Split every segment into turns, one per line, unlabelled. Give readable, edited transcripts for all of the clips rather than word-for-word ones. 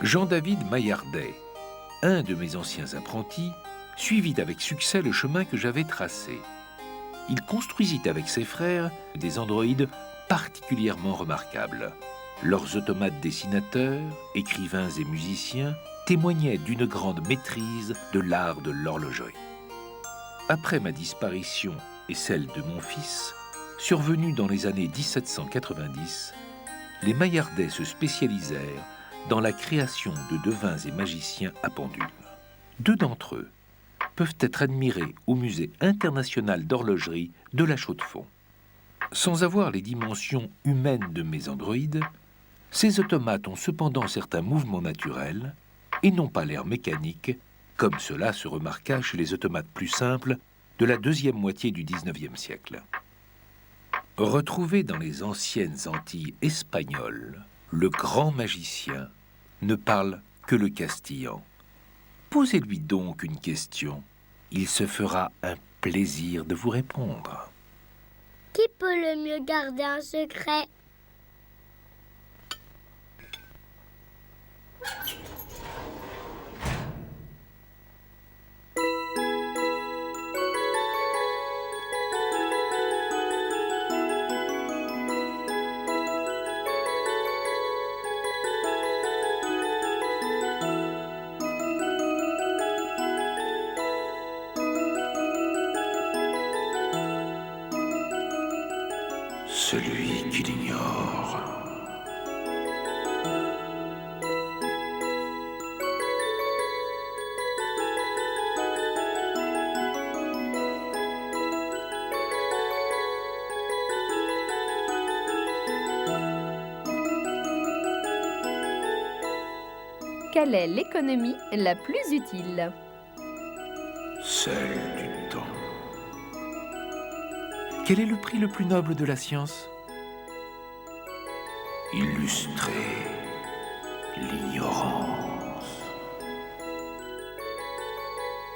Jean-David Maillardet, un de mes anciens apprentis, suivit avec succès le chemin que j'avais tracé. Il construisit avec ses frères des androïdes particulièrement remarquables. Leurs automates dessinateurs, écrivains et musiciens témoignaient d'une grande maîtrise de l'art de l'horlogerie. Après ma disparition et celle de mon fils, survenue dans les années 1790, les Maillardet se spécialisèrent dans la création de devins et magiciens à pendule. Deux d'entre eux peuvent être admirés au Musée international d'horlogerie de La Chaux-de-Fonds. Sans avoir les dimensions humaines de mes androïdes, ces automates ont cependant certains mouvements naturels et non pas l'air mécanique, comme cela se remarqua chez les automates plus simples de la deuxième moitié du XIXe siècle. Retrouvé dans les anciennes Antilles espagnoles, le grand magicien ne parle que le castillan. Posez-lui donc une question. Il se fera un plaisir de vous répondre.
Qui peut le mieux garder un secret?
Celui qui l'ignore.
Quelle est l'économie la plus utile?
Celle du temps. Quel est le prix le plus noble de la science? Illustrer l'ignorance.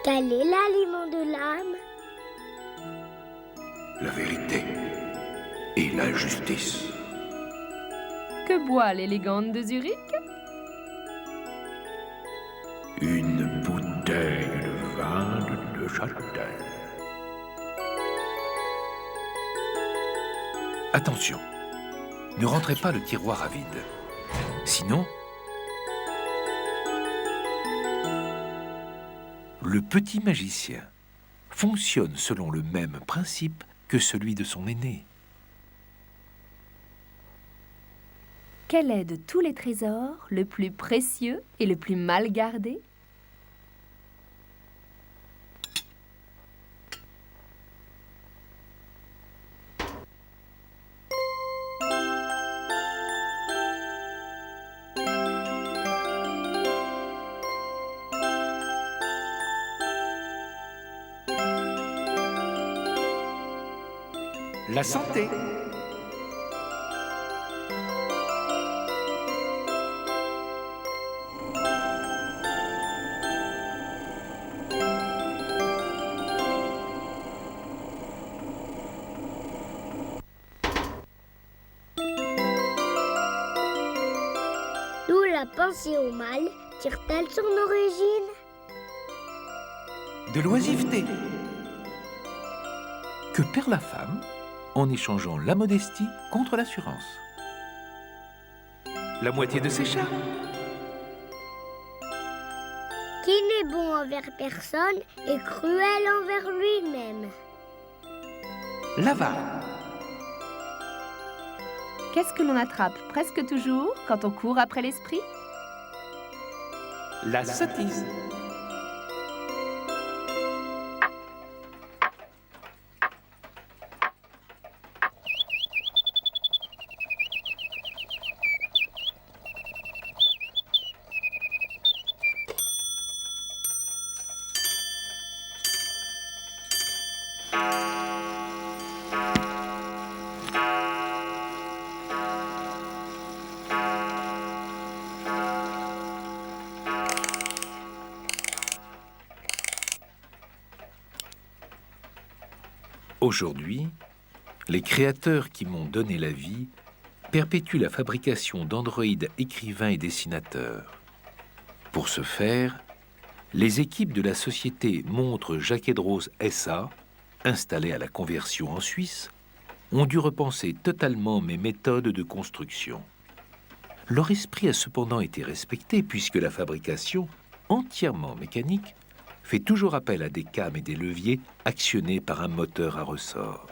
Quel est l'aliment de l'âme?
La vérité et la justice.
Que boit l'élégante de Zurich?
Une bouteille de vin de Neuchâtel. Attention, ne rentrez pas le tiroir à vide. Sinon, le petit magicien fonctionne selon le même principe que celui de son aîné.
Quel est de tous les trésors le plus précieux et le plus mal gardé?
La santé.
D'où la pensée au mal tire-t-elle son origine?
De l'oisiveté. Que perd la femme en échangeant la modestie contre l'assurance? La moitié de ses charmes.
Qui n'est bon envers personne et cruel envers lui-même?
L'avare.
Qu'est-ce que l'on attrape presque toujours quand on court après l'esprit?
La sottise. Aujourd'hui, les créateurs qui m'ont donné la vie perpétuent la fabrication d'androïdes écrivains et dessinateurs. Pour ce faire, les équipes de la société Montre Jacquet-de-Rose SA, installée à la Conversion en Suisse, ont dû repenser totalement mes méthodes de construction. Leur esprit a cependant été respecté puisque la fabrication, entièrement mécanique, fait toujours appel à des cames et des leviers actionnés par un moteur à ressort.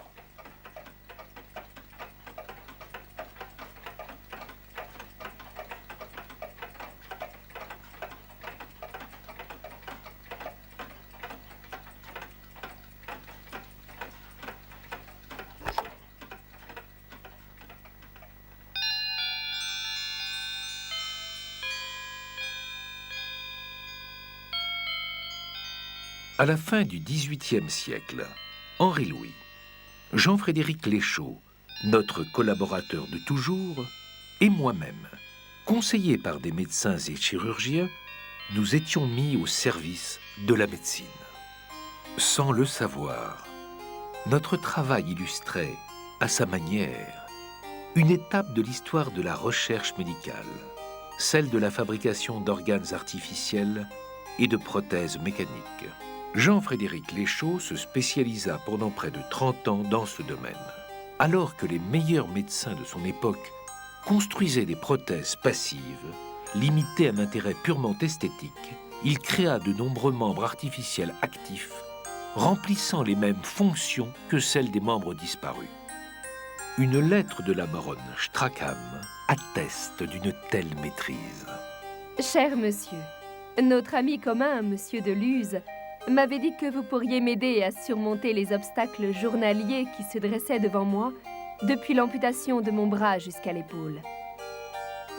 À la fin du XVIIIe siècle, Henri Louis, Jean-Frédéric Léchaud, notre collaborateur de toujours, et moi-même, conseillés par des médecins et chirurgiens, nous étions mis au service de la médecine. Sans le savoir, notre travail illustrait, à sa manière, une étape de l'histoire de la recherche médicale, celle de la fabrication d'organes artificiels et de prothèses mécaniques. Jean-Frédéric Léchaud se spécialisa pendant près de 30 ans dans ce domaine. Alors que les meilleurs médecins de son époque construisaient des prothèses passives, limitées à un intérêt purement esthétique, il créa de nombreux membres artificiels actifs, remplissant les mêmes fonctions que celles des membres disparus. Une lettre de la baronne Strackham atteste d'une telle maîtrise.
Cher monsieur, notre ami commun, monsieur de Luz, m'avait dit que vous pourriez m'aider à surmonter les obstacles journaliers qui se dressaient devant moi depuis l'amputation de mon bras jusqu'à l'épaule.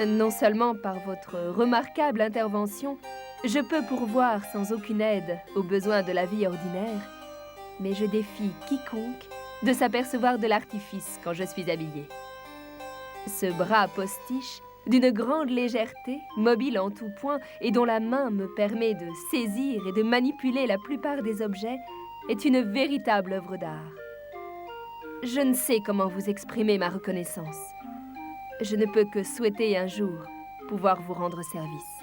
Non seulement par votre remarquable intervention, je peux pourvoir sans aucune aide aux besoins de la vie ordinaire, mais je défie quiconque de s'apercevoir de l'artifice quand je suis habillée. Ce bras postiche, d'une grande légèreté, mobile en tout point et dont la main me permet de saisir et de manipuler la plupart des objets, est une véritable œuvre d'art. Je ne sais comment vous exprimer ma reconnaissance. Je ne peux que souhaiter un jour pouvoir vous rendre service.